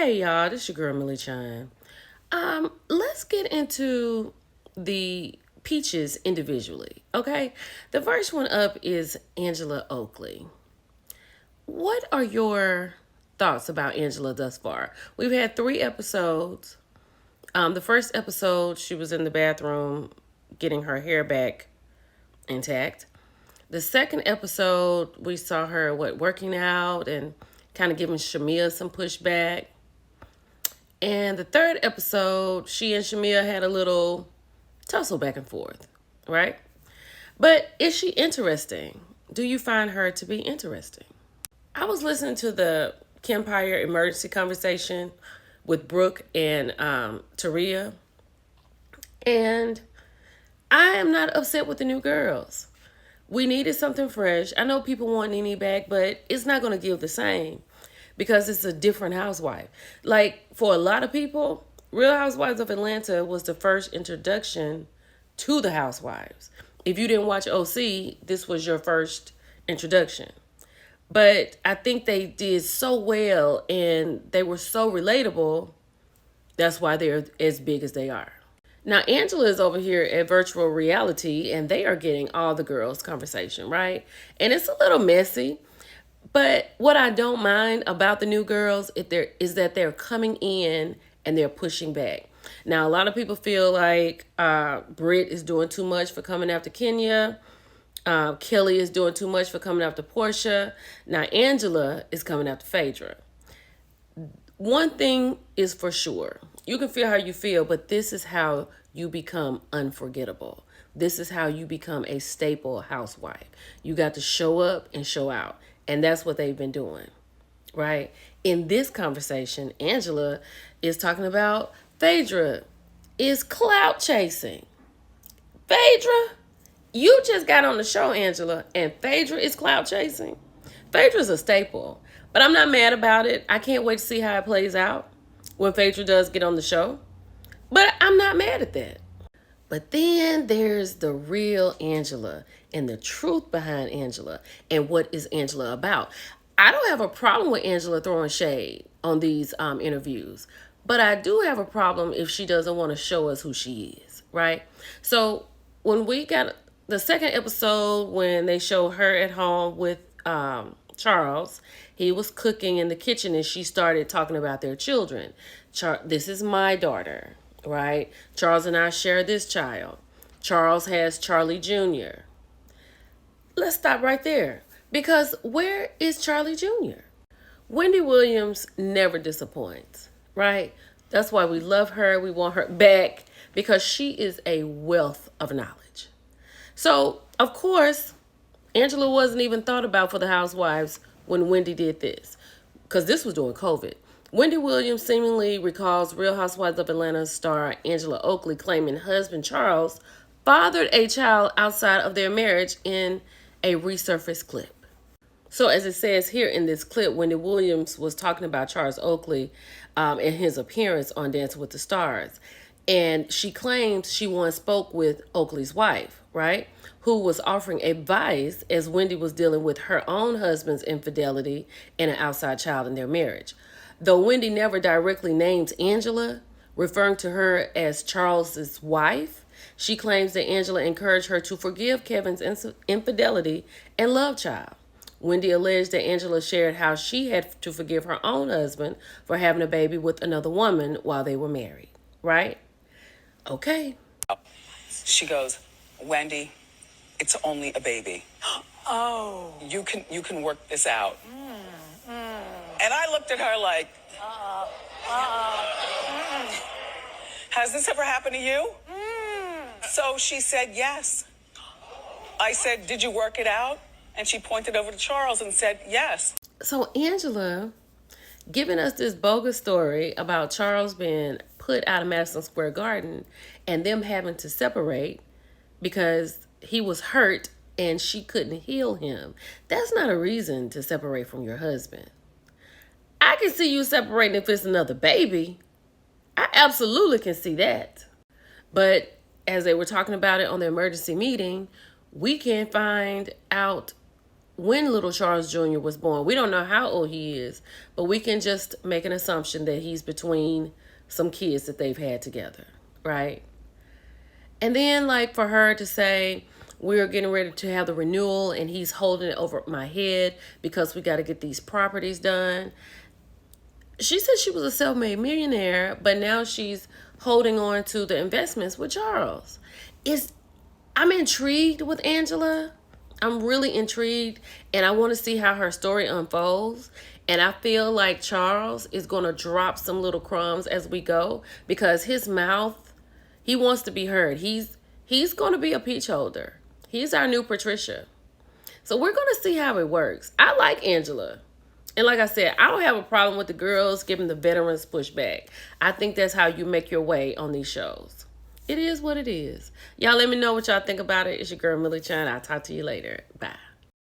Hey y'all, this your girl Millie Chime. Let's get into the peaches individually, okay? The first one up is Angela Oakley. What are your thoughts about Angela thus far? We've had 3 episodes. The first episode, she was in the bathroom getting her hair back intact. The second episode, we saw her working out and kind of giving Shamia some pushback. And the third episode, she and Shamia had a little tussle back and forth, right? But is she interesting? Do you find her to be interesting? I was listening to the Kempire emergency conversation with Brooke and Taria, and I am not upset with the new girls. We needed something fresh. I know people want Nene back, but it's not going to give the same because it's a different housewife. Like, for a lot of people, Real Housewives of Atlanta was the first introduction to the housewives. If you didn't watch OC, this was your first introduction. But I think they did so well and they were so relatable. That's why they're as big as they are. Now, Angela is over here at Virtual Reality and they are getting all the girls' conversation, right? And it's a little messy. But what I don't mind about the new girls is that they're coming in and they're pushing back. Now, a lot of people feel like Britt is doing too much for coming after Kenya. Kelly is doing too much for coming after Portia. Now, Angela is coming after Phaedra. One thing is for sure. You can feel how you feel, but this is how you become unforgettable. This is how you become a staple housewife. You got to show up and show out. And that's what they've been doing, right? In this conversation, Angela is talking about Phaedra is clout chasing. Phaedra, you just got on the show, Angela, and Phaedra is clout chasing. Phaedra's a staple, but I'm not mad about it. I can't wait to see how it plays out when Phaedra does get on the show. But I'm not mad at that. But then there's the real Angela and the truth behind Angela and what is Angela about. I don't have a problem with Angela throwing shade on these interviews, but I do have a problem if she doesn't want to show us who she is, right? So when we got the second episode, when they show her at home with Charles, he was cooking in the kitchen and she started talking about their children. This is my daughter. Right? Charles and I share this child. Charles has Charlie Jr. Let's stop right there. Because where is Charlie Jr.? Wendy Williams never disappoints, right? That's why we love her. We want her back because she is a wealth of knowledge. So, of course, Angela wasn't even thought about for the housewives when Wendy did this. Because this was during COVID. Wendy Williams seemingly recalls Real Housewives of Atlanta star Angela Oakley claiming husband Charles fathered a child outside of their marriage in a resurfaced clip. So as it says here in this clip, Wendy Williams was talking about Charles Oakley and his appearance on Dancing with the Stars. And she claims she once spoke with Oakley's wife, right? Who was offering advice as Wendy was dealing with her own husband's infidelity and an outside child in their marriage. Though Wendy never directly names Angela, referring to her as Charles's wife, she claims that Angela encouraged her to forgive Kevin's infidelity and love child. Wendy alleged that Angela shared how she had to forgive her own husband for having a baby with another woman while they were married, right? Okay. She goes, Wendy, it's only a baby. Oh. You can work this out. And I looked at her like, has this ever happened to you? So she said, yes. I said, did you work it out? And she pointed over to Charles and said, yes. So Angela giving us this bogus story about Charles being put out of Madison Square Garden and them having to separate because he was hurt and she couldn't heal him. That's not a reason to separate from your husband. I can see you separating if it's another baby. I absolutely can see that. But as they were talking about it on the emergency meeting, we can't find out when little Charles Jr. was born. We don't know how old he is, but we can just make an assumption that he's between some kids that they've had together, right? And then, like, for her to say, we're getting ready to have the renewal and he's holding it over my head because we got to get these properties done. She said she was a self-made millionaire, but now she's holding on to the investments with Charles. I'm intrigued with Angela. I'm really intrigued, and I want to see how her story unfolds. And I feel like Charles is going to drop some little crumbs as we go, because his mouth, he wants to be heard. He's going to be a peach holder. He's our new Patricia. So we're going to see how it works. I like Angela. And like I said, I don't have a problem with the girls giving the veterans pushback. I think that's how you make your way on these shows. It is what it is. Y'all let me know what y'all think about it. It's your girl, Millie Chan. I'll talk to you later. Bye.